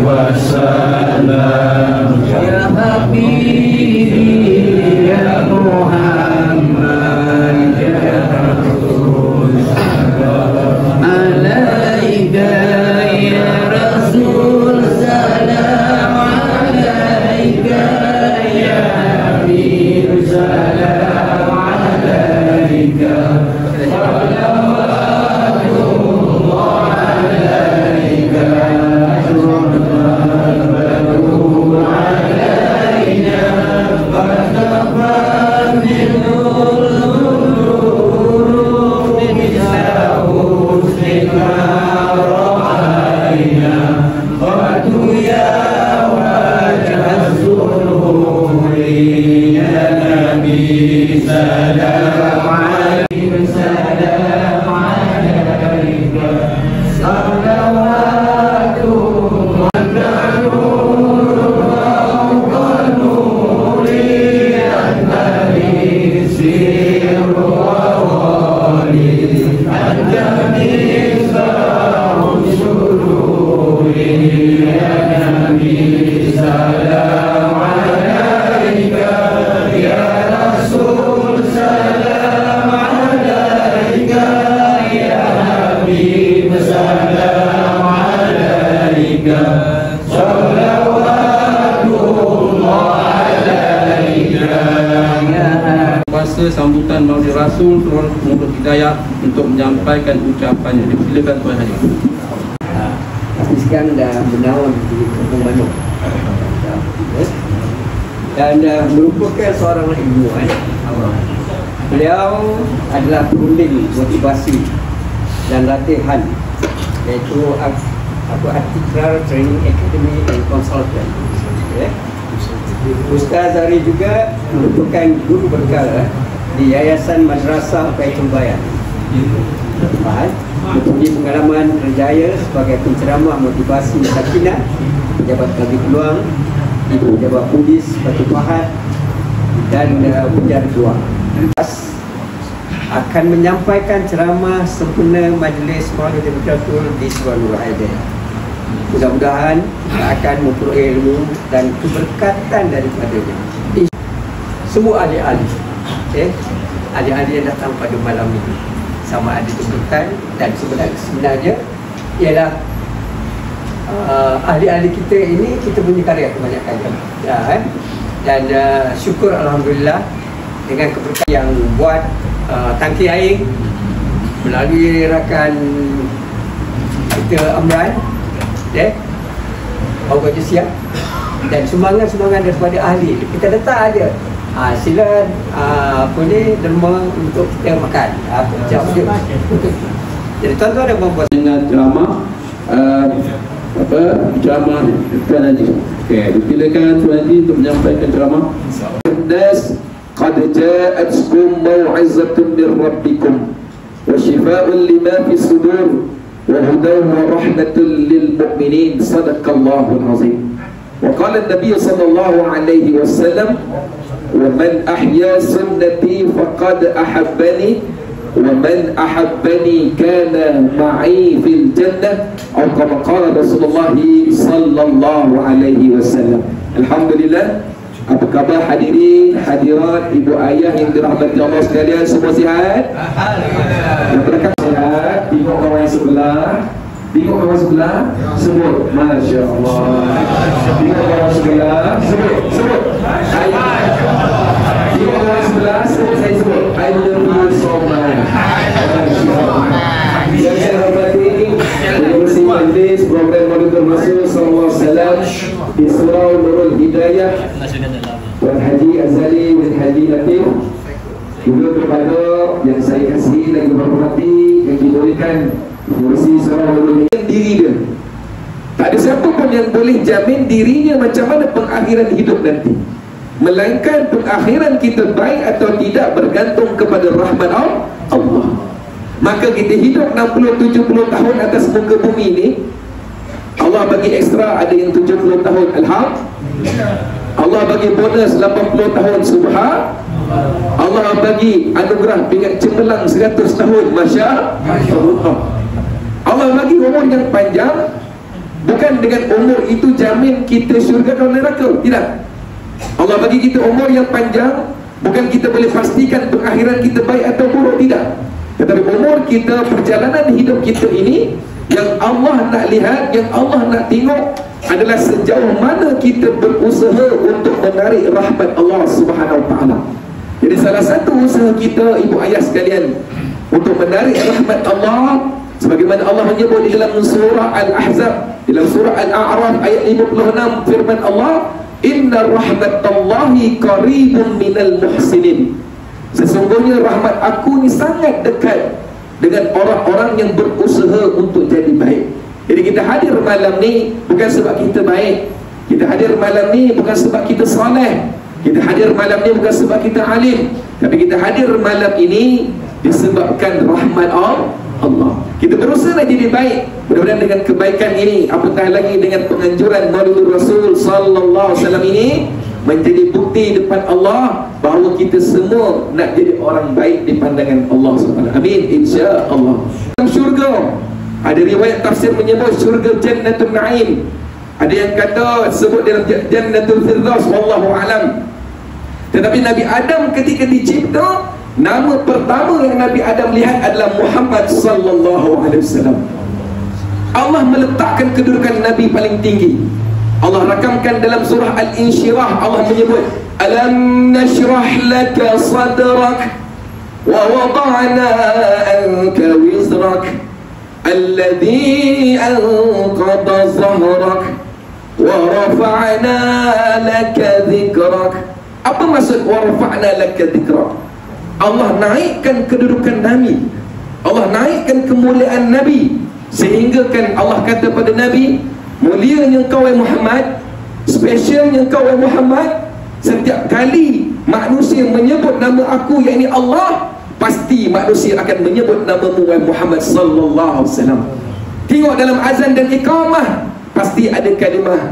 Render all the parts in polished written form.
wasallam. Ya Habibi ya Muhammad ya Rasul salam alaika ya Rasul salam alaika ya Habib salam alaika sambutan Maulid Rasul Tuan Muhammad Hidayah untuk menyampaikan ucapannya. Silakan Tuan Haji. Sekarang dah menawan di Kampung Bandung dan merupakan seorang ilmuwan. Beliau adalah perunding motivasi dan latihan, iaitu Articultural Training Academy and Consultant. Ustaz Zari juga merupakan guru berkala di Yayasan Madrasah Baitul Bayan. Mempunyai pengalaman berjaya sebagai penceramah motivasi sakinah, pejabat bagi peluang, ibu pejabat Bugis Batu Pahat dan Pujar Dua. Akan menyampaikan ceramah sempurna Majlis Maulid Rasul di Surah Nur Hidayah. Mudah-mudahan akan memperoleh ilmu dan keberkatan daripadanya. Semua ahli-ahli, ahli-ahli yang datang pada malam ini, sama ada tuntutan dan sebenarnya ialah ahli-ahli kita ini, kita punya karya kebanyakan dan syukur Alhamdulillah dengan keberkatan yang buat tangki air melalui rakan kita Amran, Bawa Baju Siap, dan semangat-semangat daripada ahli. Kita letak aja sila derma untuk kita makan jam dia. Jadi tuan-tuan ada membuat dengan ceramah ceramah Tuan Haji. Okey, silakan Tuan Haji untuk menyampaikan ceramah. Nas qad ja'atkum mau'izatun min rabbikum wa shifaa'un lima fi sudur wa hudan wa rahmatun lil mu'minin. Sadaqallahu al-azim. Wa qala an-nabiy sallallahu alaihi wasallam ومن أحيا سنتي فقد أحبني ومن أحبني كان معي في الجنة أو كما قال رسول الله صلى الله عليه وسلم. Alhamdulillah. Apa khabar hadirin hadirat ibu ayah yang dirahmati Allah sekalian, semua sihat? Alhamdulillah. Berkat sihat. Tengok kawan yang sebelah, tengok kawan sebelah, sebut Masya Allah. Tengok kawan sebelah, sebut tengok kawan sebelah, saya sebut I love you so much. Masya Allah. Yang saya hormati pengurusi majlis program Maulid Rasul sallallahu alaihi wasallam di Surau Nurul Hidayah, Tuan Haji Azali bin Haji Latif, juga kepada yang saya kasihi lagi berhormati yang diberikan pengurusi Surau Nurul Hidayah. Diri dia, tak ada siapa pun yang boleh jamin dirinya macam mana pengakhiran hidup nanti, melainkan pengakhiran kita baik atau tidak bergantung kepada rahmat Allah. Maka kita hidup 60-70 tahun atas muka bumi ini, Allah bagi ekstra, ada yang 70 tahun, Alhamdulillah. Allah bagi bonus 80 tahun, Subhan. Allah bagi anugerah pingat cemerlang 100 tahun, Masya Allah. Allah bagi umur yang panjang Bukan dengan umur itu jamin kita syurga atau neraka. Tidak. Allah bagi kita umur yang panjang, bukan kita boleh pastikan pengakhiran kita baik atau buruk. Tidak. Tetapi umur kita, perjalanan hidup kita ini, yang Allah nak lihat, yang Allah nak tengok adalah sejauh mana kita berusaha untuk menarik rahmat Allah Subhanahu Wa Taala. Jadi salah satu usaha kita, ibu ayah sekalian, untuk menarik rahmat Allah, sebagaimana Allah menyebut di dalam surah Al-Ahzab, dalam surah Al-A'raf ayat 56, firman Allah, inna rahmatallahi qaribun minal muhsinin. Sesungguhnya rahmat aku ni sangat dekat dengan orang-orang yang berusaha untuk jadi baik. Jadi kita hadir malam ni bukan sebab kita baik. Kita hadir malam ni bukan sebab kita soleh. Kita hadir malam ni bukan sebab kita alim. Tapi kita hadir malam ini disebabkan rahmat Allah. Kita berusaha nak jadi baik. Mudah-mudahan dengan kebaikan ini, apatah lagi dengan penganjuran Maulid Rasul sallallahu alaihi wasallam ini, menjadi bukti depan Allah bahawa kita semua nak jadi orang baik di pandangan Allah SWT. Amin, insya-Allah. Dalam syurga ada riwayat tafsir menyebut syurga Jannatul Naim. Ada yang kata sebut dalam Jannatul Firdaus, wallahu alam. Tetapi Nabi Adam ketika dicipta, nama pertama yang Nabi Adam lihat adalah Muhammad sallallahu alaihi wasallam. Allah meletakkan kedudukan Nabi paling tinggi. Allah rakamkan dalam surah Al-Insyirah, Allah menyebut, alam nashrah laka sadrak wa wada'na anka wizrak alladhi anqadha zahrak wa rafa'na laka dhikrak. Apa maksud wa rafa'na laka dhikrak? Allah naikkan kedudukan Nabi, Allah naikkan kemuliaan Nabi, sehingga kan Allah kata pada Nabi, mulianya engkau wahai Muhammad, spesialnya engkau wahai Muhammad, setiap kali manusia menyebut nama aku, yakni Allah, pasti manusia akan menyebut namamu wahai Muhammad sallallahu alaihi wasallam. Tengok dalam azan dan iqamah pasti ada kalimah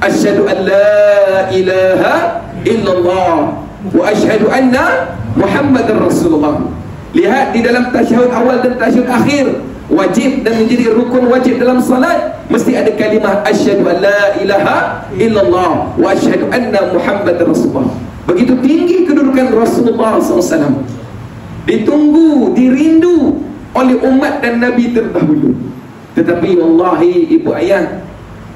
asyhadu an la ilaha illallah wa asyhadu anna Muhammadar Rasulullah. Lihat di dalam tasyahud awal dan tasyahud akhir, wajib dan menjadi rukun wajib dalam salat, mesti ada kalimah asyhadu an la ilaha illallah wa asyhadu anna Muhammadar Rasulullah. Begitu tinggi kedudukan Rasulullah SAW, ditunggu, dirindu oleh umat dan Nabi terdahulu. Tetapi wallahi ibu ayah,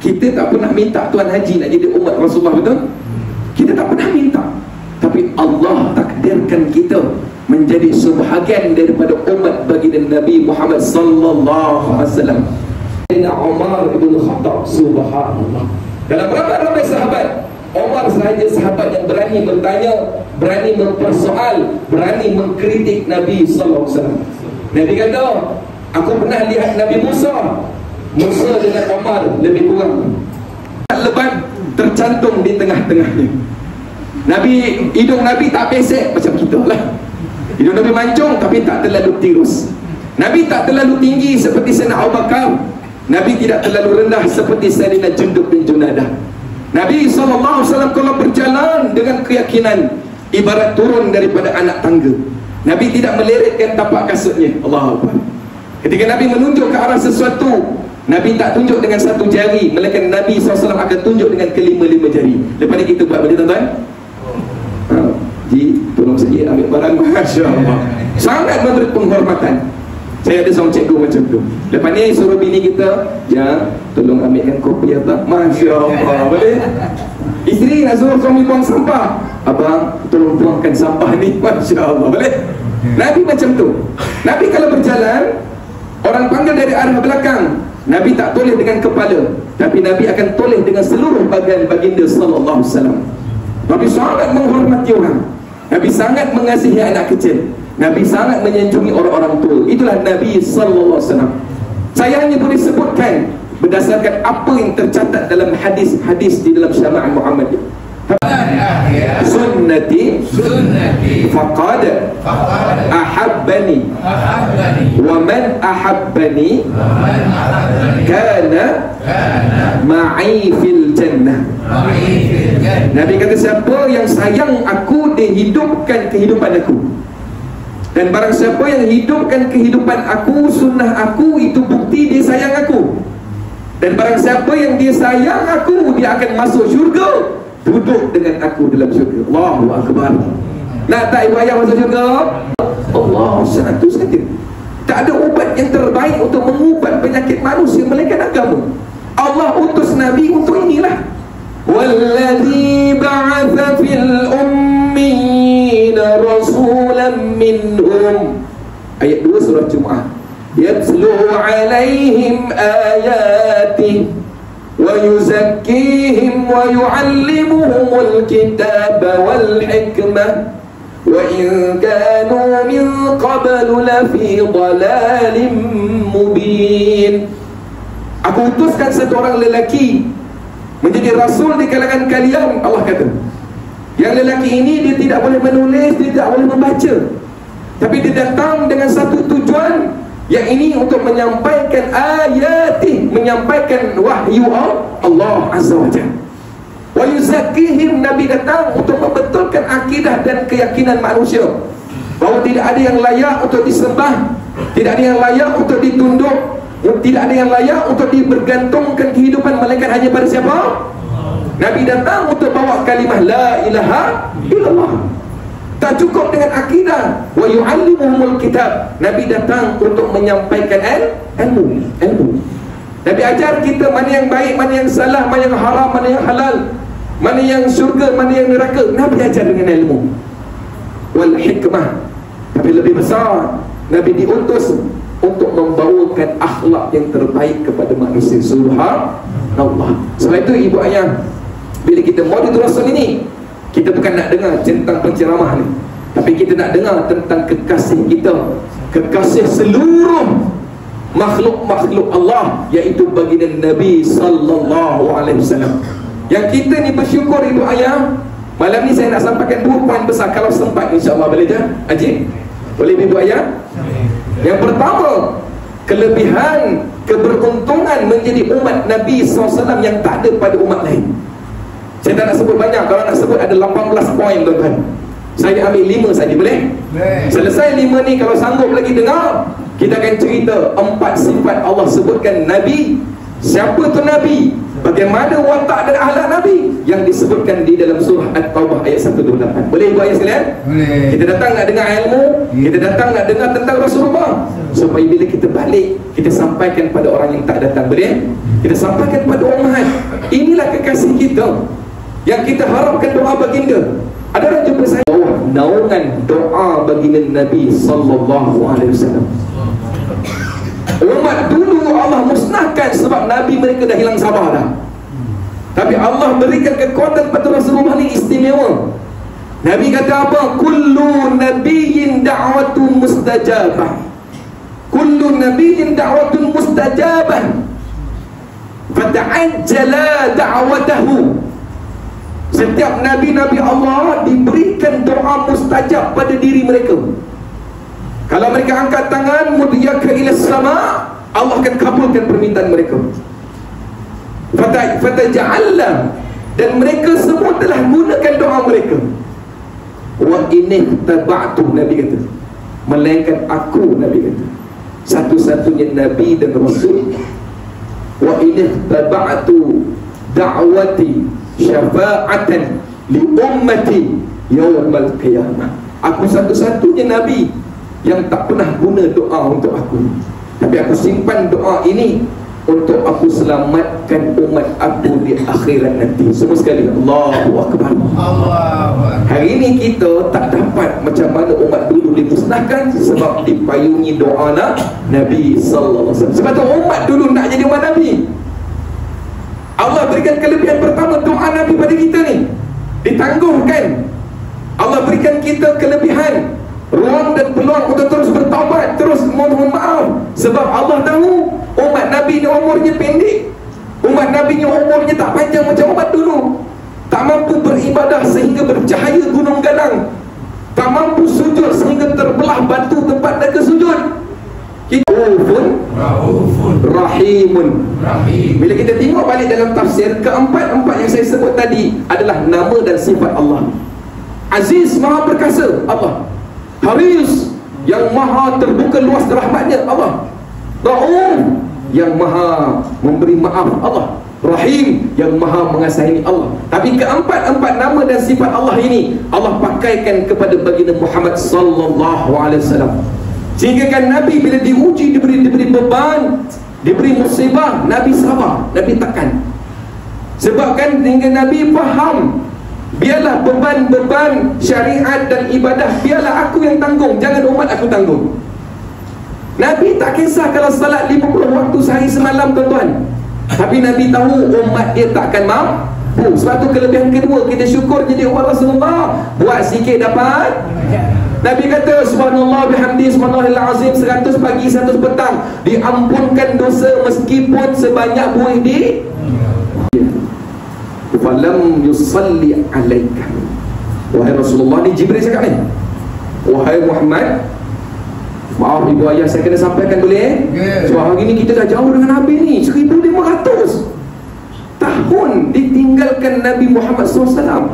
kita tak pernah minta Tuan Haji nak jadi umat Rasulullah, betul? Kita tak pernah minta. Tapi Allah takdirkan kita menjadi sebahagian daripada umat baginda Nabi Muhammad sallallahu alaihi wasallam. Umar bin Khattab, subhanallah. Dalam ramai-ramai sahabat, Umar sahaja sahabat yang berani bertanya, berani mempersoal, berani mengkritik Nabi sallallahu alaihi wasallam. Nabi kata, aku pernah lihat Nabi Musa dengan Umar lebih kurang lebat tercantum di tengah-tengahnya. Hidung Nabi tak pesek macam kita lah. Hidung Nabi mancung tapi tak terlalu tirus. Nabi tak terlalu tinggi seperti Sayyidina Abu Bakar. Nabi tidak terlalu rendah seperti Sayyidina Jundub bin Junadah. Nabi SAW kalau berjalan dengan keyakinan, ibarat turun daripada anak tangga. Nabi tidak meleretkan tapak kasutnya. Allahu Akbar. Ketika Nabi menunjuk ke arah sesuatu, Nabi tak tunjuk dengan satu jari, melainkan Nabi SAW akan tunjuk dengan kelima-lima jari. Lepas ni kita buat boleh tuan-tuan? Ji, tolong saya ambil barang. Masya Allah, sangat memberi penghormatan. Saya ada sound check macam tu. Lepas ni suruh bini kita, ya, tolong ambilkan kopi ya tak? Masya Allah, boleh? Isteri nak suruh suami buang sampah, abang tolong buangkan sampah ni. Masya Allah, boleh? Nabi macam tu. Nabi kalau berjalan, orang panggil dari arah belakang, Nabi tak toleh dengan kepala, tapi Nabi akan toleh dengan seluruh bagian baginda sallallahu alaihi wasallam. Nabi sangat menghormati orang. Nabi sangat mengasihi anak kecil. Nabi sangat menyanjungi orang-orang tua. Itulah Nabi sallallahu alaihi wasallam. Saya hanya boleh sebutkan berdasarkan apa yang tercatat dalam hadis-hadis di dalam syariat Muhammad. Sunnati faqad ahabbani wa man ahabbani kana ma'i fil jannah. Nabi kata, siapa yang sayang aku, dia hidupkan kehidupan aku. Dan barang siapa yang hidupkan kehidupan aku, sunnah aku, itu bukti dia sayang aku. Dan barang siapa yang dia sayang aku, dia akan masuk syurga, duduk dengan aku dalam syurga. Allahu Akbar. Nak tak ibu ayah masuk syurga? Allah, 100 saja. Tak ada ubat yang terbaik untuk mengubat penyakit manusia melainkan agama. Allah utus Nabi untuk inilah. Walladzi ba'atha fil ummiyina rasulan minhum. Ayat 2 surah Jumu'ah. Yatlu alaihim ayatih wa yuzakkihim wa yu'allimuhumul kitaba wal hikmah wa in kanu min qablu lafi dhalalin mubin. Aku utuskan satu orang lelaki menjadi rasul di kalangan kalian, Allah kata. Yang lelaki ini dia tidak boleh menulis, dia tidak boleh membaca, tapi dia datang dengan satu tujuan, yang ini untuk menyampaikan ayati, menyampaikan wahyu Allah Azza wa Jalla. Wa yuzakkihim, Nabi datang untuk membetulkan akidah dan keyakinan manusia bahawa tidak ada yang layak untuk disembah, tidak ada yang layak untuk ditunduk, tidak ada yang layak untuk dibergantungkan kehidupan melainkan hanya pada siapa? Nabi datang untuk bawa kalimah la ilaha illallah. Tak cukup dengan akidah. Wa yu'allimuhumul kitab. Nabi datang untuk menyampaikan ilmu. Nabi ajar kita mana yang baik, mana yang salah, mana yang haram, mana yang halal, mana yang syurga, mana yang neraka. Nabi ajar dengan ilmu. Wal hikmah. Tapi lebih besar, Nabi diutus untuk membawakan akhlak yang terbaik kepada manusia. Subhanallah. Sebab itu ibu ayah, bila kita Maulidul Rasul ini, kita bukan nak dengar tentang penceramah ni, tapi kita nak dengar tentang kekasih kita, kekasih seluruh makhluk-makhluk Allah, iaitu baginda Nabi sallallahu alaihi wasallam. Yang kita ni bersyukur ibu ayah. Malam ni saya nak sampaikan 2 poin besar, kalau sempat insya-Allah. Boleh tak Haji? Boleh ibu ayah? Yang pertama, kelebihan, keberuntungan menjadi umat Nabi SAW yang tak ada pada umat lain. Saya tak nak sebut banyak. Kalau nak sebut ada 18 poin tuan-tuan. Saya ambil 5 saja, boleh? Selesai 5 ni, kalau sanggup lagi dengar, kita akan cerita 4 sifat Allah sebutkan Nabi. Siapa tu Nabi? Bagaimana watak dan akhlak Nabi yang disebutkan di dalam surah At-Taubah ayat 128. Boleh ibu ayah sekalian? Boleh. Kita datang nak dengar ilmu, kita datang nak dengar tentang Rasulullah, supaya bila kita balik, kita sampaikan pada orang yang tak datang. Boleh? Kita sampaikan pada umat. Inilah kekasih kita yang kita harapkan doa baginda. Ada orang jumpa saya, naungan doa baginda Nabi sallallahu alaihi wasallam. Umat dulu Allah musnahkan sebab Nabi mereka dah hilang sabar dah. Tapi Allah berikan kekuatan pada Rasulullah ni istimewa. Nabi kata apa? Kullu nabiyyin da'watun mustajabah. Kullu nabiyyin da'watun mustajabah. Fata'ajjala da'watahu. Setiap Nabi-Nabi Allah diberikan doa mustajab pada diri mereka. Kalau mereka angkat tangan, mudiyaka ila sama, Allah akan kabulkan permintaan mereka. Fataja'alla, dan mereka semua telah gunakan doa mereka. Wa inni taba'tu, Nabi kata, melainkan aku, Nabi kata, satu-satunya Nabi dan Rasul. Wa inni taba'tu da'wati syafa'atan li ummati yawmal qiyamah. Aku satu-satunya Nabi yang tak pernah guna doa untuk aku, tapi aku simpan doa ini untuk aku selamatkan umat aku di akhirat nanti. Semua sekali Allahu Akbar. Hari ini kita tak dapat macam mana umat dulu dimusnahkan sebab dipayungi doa Nabi sallallahu alaihi wasallam. Sebab tu umat dulu nak jadi umat Nabi. Allah berikan kelebihan pertama, doa Nabi pada kita ni ditangguhkan. Allah berikan kita kelebihan, ruang dan peluang untuk terus bertaubat, terus mohon maaf. Sebab Allah tahu umat Nabi ni umurnya pendek. Umat Nabi ni umurnya tak panjang macam umat dulu. Tak mampu beribadah sehingga bercahaya gunung gadang. Tak mampu sujud sehingga terbelah batu tempat mereka sujud. Raufun Rahimun. Bila kita tengok balik dalam tafsir, keempat-empat yang saya sebut tadi adalah nama dan sifat Allah. Aziz, maha perkasa, Allah. Haris, yang maha terbuka luas rahmatnya, Allah. Rauf, yang maha memberi maaf Allah, Rahim yang maha mengasihi Allah. Tapi keempat-empat nama dan sifat Allah ini Allah pakaikan kepada baginda Muhammad sallallahu alaihi wasallam. Sehingga kan Nabi bila diuji, diberi beban, diberi musibah, Nabi sabar, Nabi tekan. Sebab kan hingga Nabi faham, biarlah beban-beban syariat dan ibadah biarlah aku yang tanggung, jangan umat aku tanggung. Nabi tak kisah kalau salat 50 waktu sehari semalam tuan-tuan. Tapi Nabi tahu umat dia takkan mampu. Sebab tu kelebihan kedua, kita syukur jadi umat Rasulullah. Buat sikit dapat. Nabi kata subhanallah bihamdi subhanallahil azim 100 pagi 100 petang, diampunkan dosa meskipun sebanyak buih di falam yusalli alaika. Wahai Rasulullah, ni Jibril cakap ni, wahai Muhammad, maaf ibu ayah saya kena sampaikan boleh? Sebab hari ni kita dah jauh dengan Nabi ni 1500 tahun ditinggalkan Nabi Muhammad SAW.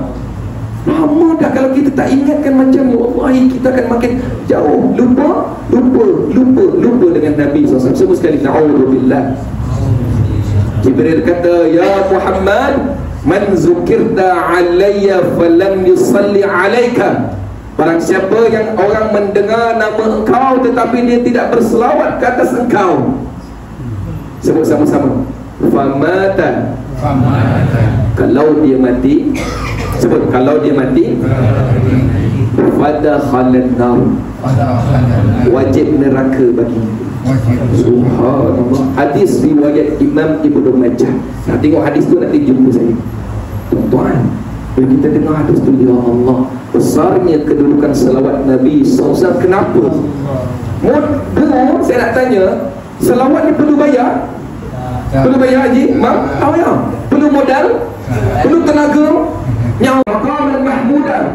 Lama dah kalau kita tak ingatkan macam ni, wallahi kita akan makin jauh, lupa dengan Nabi SAW. Semua sekali na'udzubillah. Jibril kata, ya Muhammad, man zukirta alayya falam yusalli alaika. Barang siapa yang orang mendengar nama engkau tetapi dia tidak berselawat ke atas engkau. Sebut sama-sama. Famata. Kalau dia mati, sebut, kalau dia mati, fadakhalan nar, wajib neraka baginya. Subhanallah. Hadis riwayat Imam Ibnu Majah. Nak tengok hadis tu nanti jumpa saya. Tuan-tuan, bila kita dengar hadis tu, ya Allah, besarnya kedudukan selawat Nabi SAW. Kenapa? Saya nak tanya, selawat ni perlu bayar? Perlu bayar Haji? Tahu ya? Perlu modal? Perlu tenaga? Nyawa maqaman mahmudan.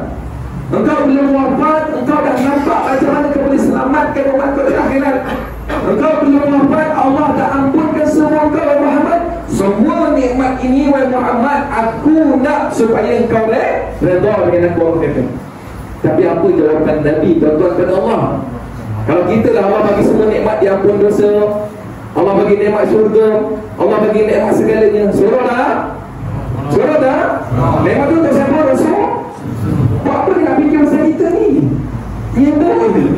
Engkau belum wafat, engkau dah nampak macam mana kau boleh selamatkan umat kau di akhirat. Engkau belum wafat, Allah dah ampunkan semua engkau, wahai Muhammad. Semua nikmat ini, wahai Muhammad, aku nak supaya engkau redha dengan aku, Allah kata. Tapi apa jawapan Nabi, tuan-tuan, kata Allah, kalau kita lah Allah bagi semua nikmat, diampun dosa, Allah bagi nikmat syurga, Allah bagi nikmat segalanya, suruh dah? Suruh dah? Nikmat tu untuk siapa? Rasul? Buat apa dia nak fikir pasal kita ni? Dia bohong dia.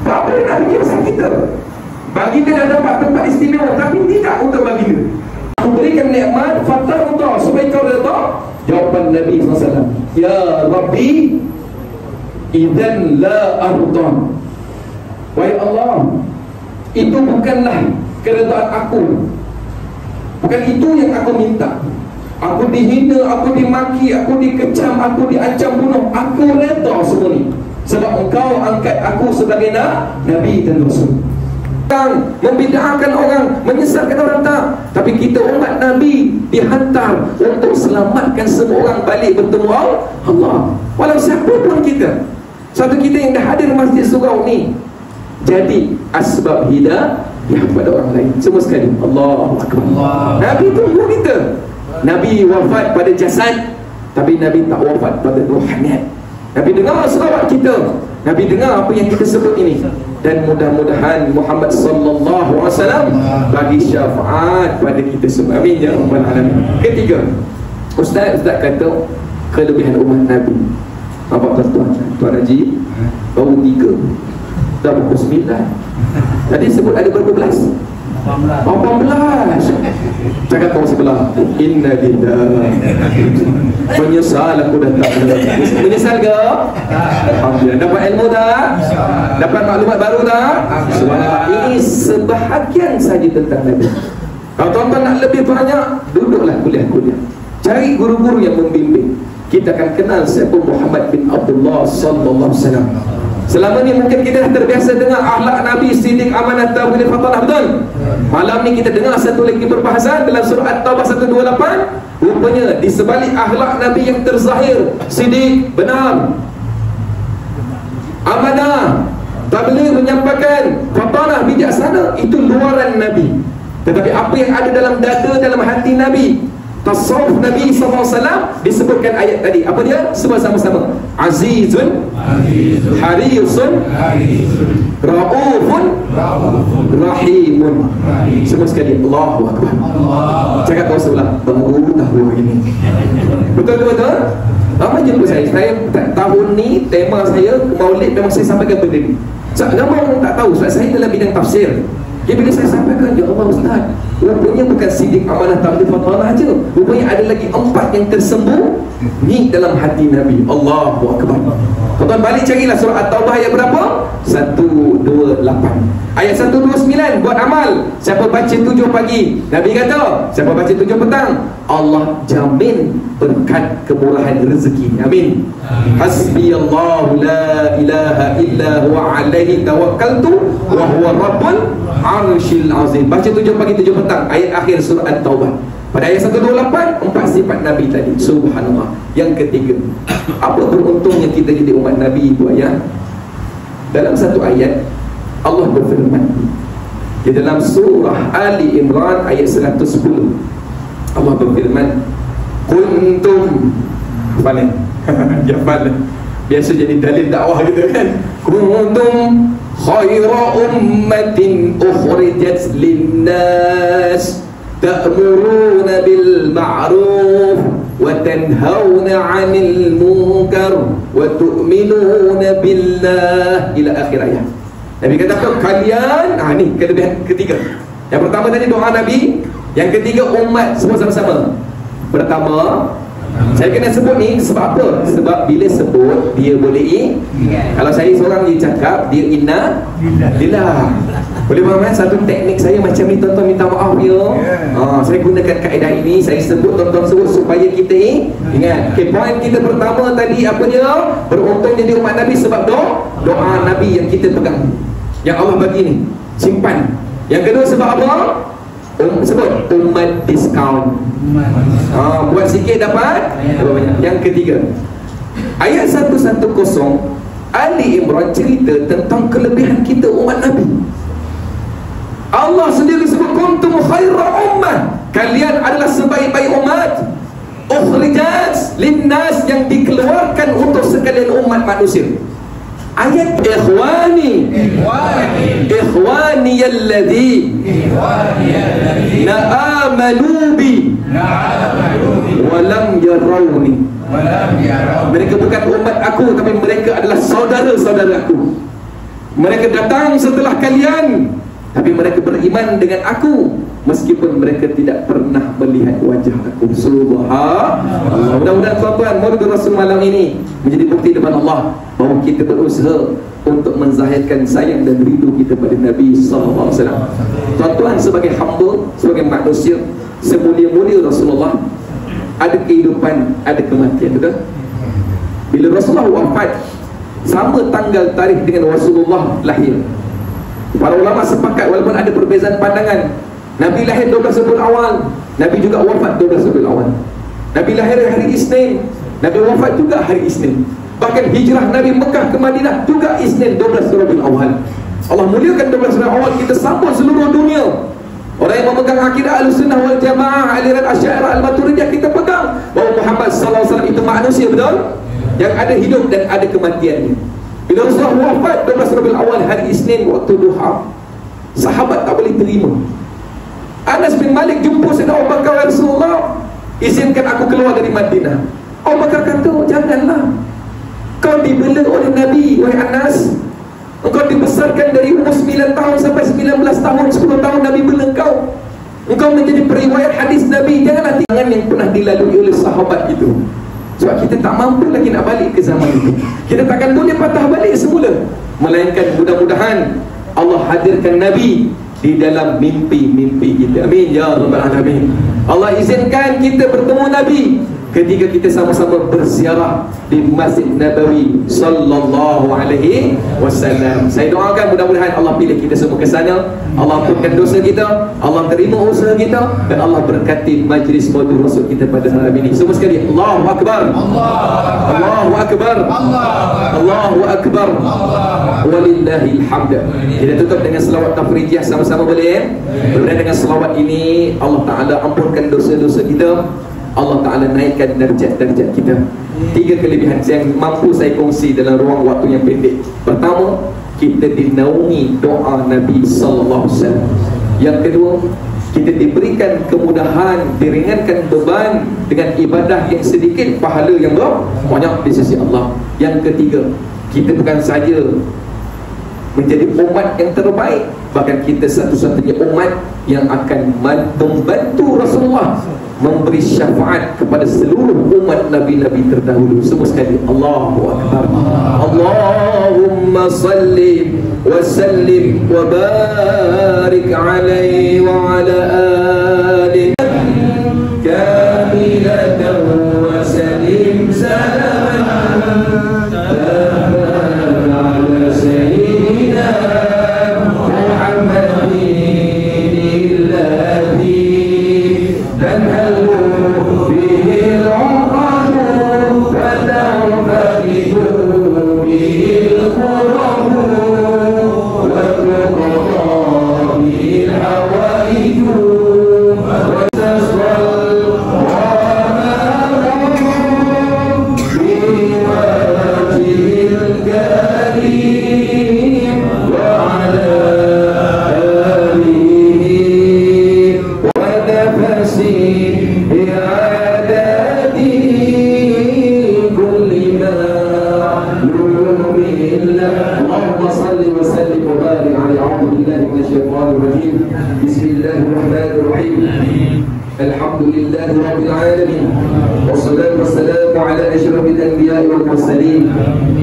Buat apa dia nak fikir pasal kita? Bagi dia dah dapat tempat istimewa, tapi tidak untuk bagi dia. Aku berikan nikmat, fatah untuk supaya kau redha. Jawapan Nabi SAW, ya Rabbi, idzan la ardan. Wahai Allah, itu bukanlah keredaan aku. Bukan itu yang aku minta. Aku dihina, aku dimaki, aku dikecam, aku diancam bunuh. Aku redha semua ni sebab engkau angkat aku sebagai Nabi dan Rasul. Orang membid'ahkan orang, menyesatkan orang, tak. Tapi kita umat Nabi dihantar untuk selamatkan semua orang balik bertemu Allah. Walau siapa pun kita. Satu kita yang dah hadir Masjid Surau ni jadi asbab hidayah kepada orang lain. Semua sekali Allahu Akbar. Nabi tunggu kita. Nabi wafat pada jasad, tapi Nabi tak wafat pada rohaniat. Nabi dengar selawat kita, Nabi dengar apa yang kita sebut ini. Dan mudah-mudahan Muhammad sallallahu alaihi wasallam bagi syafaat pada kita semua. Amin ya rabbal alamin. Ketiga, Ustaz kata kelebihan umat Nabi. Apa tuan-tuan? Tuan Haji baru 3, dah pukul 9. Tadi sebut ada berapa belas? 18. Cakap kau sebelah, inna lillahi. Menyesal aku datang. Menyesal ke? Alhamdulillah. Dapat ilmu tak? Dapat maklumat baru tak? Ini sebahagian saja tentang Nabi. Kalau tuan-tuan nak lebih banyak, duduklah kuliah-kuliah. Cari guru-guru yang membimbing. Kita akan kenal siapa Muhammad bin Abdullah sallallahu alaihi wasallam. Selama ni mungkin kita dah terbiasa dengar akhlak Nabi, siddiq, amanah, tawhid, fatanah, betul? Malam ni kita dengar satu lagi perbahasan dalam surah At-Taubah 128. Rupanya di sebalik akhlak Nabi yang terzahir, siddiq, benar, amanah, tabligh, menyampaikan, fatanah, bijaksana, itu luaran Nabi. Tetapi apa yang ada dalam dada, dalam hati Nabi, tasawuf Nabi SAW disebutkan ayat tadi. Apa dia? Sebut sama-sama. Azizun, harisun, raufun, rahimun. Semua sekali Allahu Akbar. Cakap kau sebelah, baru tahu ini. Betul-betul? Apa jemput saya tahun ni tema saya Maulid memang saya sampaikan benda ni. Ramai orang tak tahu sebab saya dalam bidang tafsir. Jadi bila saya sampaikan, ya Allah Ustaz, rupanya bukan sidik amanah tabligh fatalah aja. Rupanya ada lagi 4 yang tersembunyi dalam hati Nabi. Allahu Akbar. Tuan balik carilah surah At-Taubah ayat berapa? 128. Ayat 129 buat amal. Siapa baca 7 pagi, Nabi kata, siapa baca 7 petang, Allah jamin berkat kemurahan rezeki. Amin. Hasbiyallahu la ilaha illa huwa alaihi tawakkaltu wa huwa rabbul arsyil azim. Baca 7 pagi 7 petang ayat akhir surah At-Taubah. Pada ayat 128 4 sifat Nabi tadi. Subhanallah. Yang ketiga, apa beruntungnya kita jadi umat Nabi itu ayat? Dalam satu ayat Allah berfirman di dalam surah Ali Imran ayat 110. Allah berfirman, kuntum hafal. Dia hafal. Biasa jadi dalil dakwah gitu kan. Kuntum khaira ummatin ukhrijat linnas ta'muruna bil ma'ruf wa tanhauna 'anil munkar wa tu'minuna billah ila akhir ayat. Nabi kata apa? Kalian, ni kelebihan ketiga. Yang pertama tadi doa Nabi, yang ketiga umat semua sama-sama. Pertama, saya kena sebut ni sebab apa? Sebab bila sebut dia boleh kalau saya seorang dia cakap dia inna lillah. Boleh faham kan? Satu teknik saya macam ni, tuan-tuan minta maaf ya. Saya gunakan kaedah ini, saya sebut tuan-tuan sebut supaya kita ingat. Okay, poin kita pertama tadi apa dia? Beruntung jadi umat Nabi sebab doa Nabi yang kita pegang, yang Allah bagi ni, simpan. Yang kedua sebab apa? Sebut umat diskaun. Buat sikit dapat banyak. Yang ketiga, ayat 110 Ali Imran cerita tentang kelebihan kita umat Nabi. Allah sendiri sebut kuntum khaira ummah, kalian adalah sebaik-baik umat ukhrijat linnas, yang dikeluarkan untuk sekalian umat manusia. Ayat ikhwani alladhi na'amanu bi wa lam yarawni. Mereka bukan umat aku, tapi mereka adalah saudara-saudara aku. Mereka datang setelah kalian, tapi mereka beriman dengan aku meskipun mereka tidak pernah melihat wajah aku. Subhanallah. Mudah-mudahan tuan-tuan Maulid Rasul malam ini menjadi bukti depan Allah bahawa kita berusaha untuk menzahirkan sayang dan rindu kita pada Nabi SAW. Tuan-tuan, sebagai hamba, sebagai manusia semulia-mulia Rasulullah, ada kehidupan, ada kematian, betul? Bila Rasulullah wafat, sama tanggal tarikh dengan Rasulullah lahir. Para ulama sepakat, walaupun ada perbezaan pandangan, Nabi lahir 12 Rabiul Awal, Nabi juga wafat 12 Rabiul Awal. Nabi lahir hari Isnin, Nabi wafat juga hari Isnin. Bahkan hijrah Nabi Mekah ke Madinah juga Isnin 12 Rabiul Awal. Allah muliakan 12 Rabiul Awal, kita sambut seluruh dunia. Orang yang memegang akidah Ahlussunnah wal Jamaah, aliran Asy'ariyah Al-Maturidiyah, kita pegang bahawa Muhammad SAW itu manusia, betul? Yang ada hidup dan ada kematiannya. Bila Rasulullah wafat 12 Rabiul Awal hari Isnin waktu duha, sahabat tak boleh terima. Anas bin Malik jumpa Sayyidina Abu Bakar, Rasulullah, izinkan aku keluar dari Madinah. Abu Bakar kata, janganlah. Kau dibela oleh Nabi, wahai Anas. Engkau dibesarkan dari umur 9 tahun sampai 19 tahun, 10 tahun Nabi bela engkau. Engkau menjadi periwayat hadis Nabi. Janganlah tinggalkan yang pernah dilalui oleh sahabat itu. Sebab kita tak mampu lagi nak balik ke zaman itu. Kita takkan boleh patah balik semula. Melainkan mudah-mudahan Allah hadirkan Nabi di dalam mimpi-mimpi kita. Amin ya rabbal alamin. Allah izinkan kita bertemu Nabi ketika kita sama-sama berziarah di Masjid Nabawi sallallahu alaihi wasallam. Saya doakan mudah-mudahan Allah pilih kita semua ke sana. Allah ampunkan dosa kita, Allah terima usaha kita, dan Allah berkati majlis Maulid Rasul kita pada malam ini. Semua sekali Allahu akbar. Allahu akbar. Allahu akbar. Walillahil hamd. Kita tutup dengan selawat tafrijiyah sama-sama boleh? Berkaitan dengan selawat ini, Allah Taala ampunkan dosa-dosa kita. Allah Ta'ala naikkan darjat-darjat kita. 3 kelebihan yang mampu saya kongsi dalam ruang waktu yang pendek. Pertama, kita dinaungi doa Nabi Sallallahu Alaihi Wasallam. Yang kedua, kita diberikan kemudahan, diringankan beban dengan ibadah yang sedikit, pahala yang banyak di sisi Allah. Yang ketiga, kita bukan saja menjadi umat yang terbaik, bahkan kita satu-satunya umat yang akan membantu Rasulullah memberi syafaat kepada seluruh umat Nabi-Nabi terdahulu. Semua sekali Allahu Akbar. Allahumma salli wa sallim wa barik alaihi wa ala alihi kamilatan wa sallim salaman ala sayyidina Muhammadin alladhi tanhalu bihi al-uqad wa tanfaqidu bihi al-qurab wa tuqda bihi al-hawaij wa taswal Alhamdulillah Rabbil Alamin. Wassalatu wassalamu ala asyrafil anbiya'i wal mursalin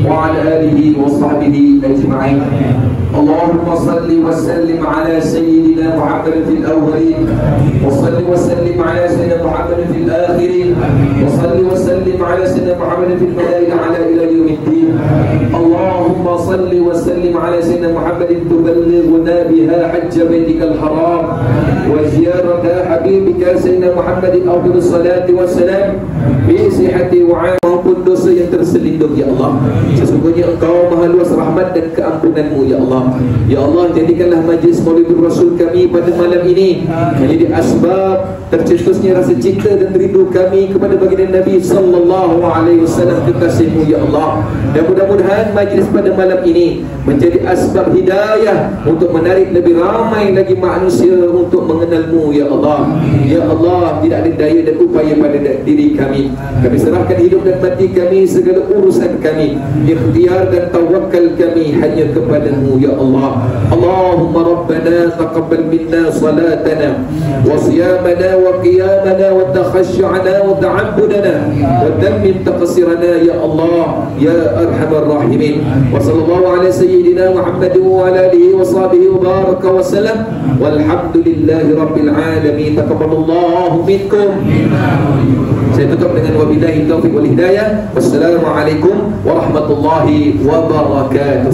wa ala alihi wa sahbihi ajma'in. Allahumma salli wa sallim ala sayyidina Muhammadin fil awwalin wa salli wa sallim ala sayyidina Muhammadin fil akhirin wa salli wa sallim ala sayyidina Muhammadin fil malaa'il ala ila yawmiddin. Allahumma salli wa sallim ala sayyidina Muhammadin tuballighuna biha hajj baitikal haram wa ziyarata habibika sayyidina Muhammadin afdhalus salati wassalam bi sihhati wa maupun dosa yang terselindung ya Allah. Sesungguhnya Engkau Maha Luas rahmat dan keampunan-Mu ya Allah. Ya Allah, jadikanlah majlis Maulidur Rasul kami pada malam ini menjadi asbab tercetusnya rasa cinta dan rindu kami kepada baginda Nabi sallallahu alaihi wasallam kekasih-Mu ya Allah. Dan mudah-mudahan majlis pada malam ini menjadi asbab hidayah untuk menarik lebih ramai lagi manusia untuk mengenal-Mu ya Allah. Ya Allah, tidak ada daya dan upaya pada diri kami. Kami serahkan hidup dan mati kami, segala urusan kami, ikhtiar dan tawakal kami hanya kepada-Mu ya Allah. Allahumma rabbana taqabbal minna salatana wa siyamana wa qiyamana wa takhashshu'ana wa ta'abbudana wa dammim taqsirana ya Allah ya arhamar rahimin. Wa sallallahu ala sayyidina Muhammad wa ala alihi wa sahbihi wa baraka wa sallam walhamdulillahi rabbil alamin. Taqabbalallahu minkum. Saya tutup dengan wabillahi taufiq wal hidayah. Wassalamualaikum warahmatullahi wabarakatuh.